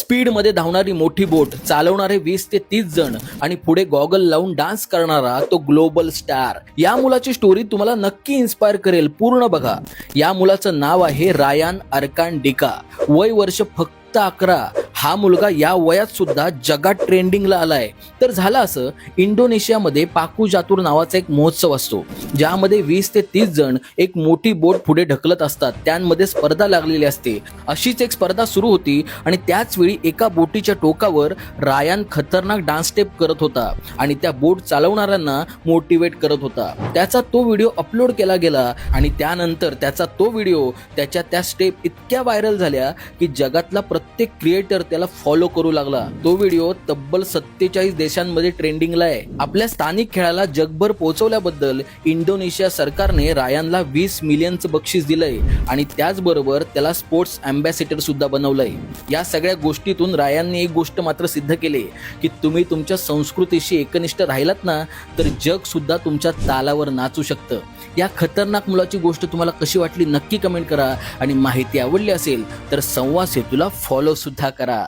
स्पीडमध्ये धावणारी मोठी बोट चालवणारे 20 ते 30 जण आणि पुढे गॉगल लावून डान्स करणारा तो ग्लोबल स्टार. या मुलाची स्टोरी तुम्हाला नक्की इन्स्पायर करेल. पूर्ण बघा. या मुलाचं नाव आहे रायान अर्कानडिका. वय वर्ष फक्त 11. हा मुलगा या वयात सुद्धा जगात ट्रेंडिंगला आलाय. तर झालं असं, इंडोनेशियामध्ये पाकू जातूर नावाचा एक महोत्सव असतो, ज्यामध्ये 20 ते 30 जण एक मोठी बोट पुढे ढकलत असतात. त्यांमध्ये स्पर्धा लागलेली असते. अशीच एक स्पर्धा सुरू होती आणि त्याच वेळी एका बोटीच्या टोकावर रायान खतरनाक डान्स स्टेप करत होता आणि त्या बोट चालवणाऱ्यांना मोटिवेट करत होता. त्याचा तो व्हिडिओ अपलोड केला गेला आणि त्यानंतर त्याचा तो व्हिडिओ, त्याच्या त्या स्टेप इतक्या व्हायरल झाल्या की जगातला प्रत्येक क्रिएटर त्याला फॉलो करू लागला. तो व्हिडिओ तब्बल 47 देशांमध्ये ट्रेंडिंगला आहे. आपल्या स्थानिक खेळाला जगभर पोहोचवल्याबद्दल इंडोनेशिया सरकारने रायानला 20 मिलियनचं बक्षीस दिलंय आणि त्याचबरोबर त्याला स्पोर्ट्स अँबॅसेडर सुद्धा बनवलंय. या सगळ्या गोष्टीतून रायानने एक गोष्ट मात्र सिद्ध केली की तुम्ही तुमच्या संस्कृतीशी एकनिष्ठ राहिलात ना, तर जग सुद्धा तुमच्या तालावर नाचू शकतं. या खतरनाक मुलाची गोष्ट तुम्हाला कशी वाटली नक्की कमेंट करा आणि माहिती आवडली असेल तर संवाद सेतूला फॉलो सुद्धा करा.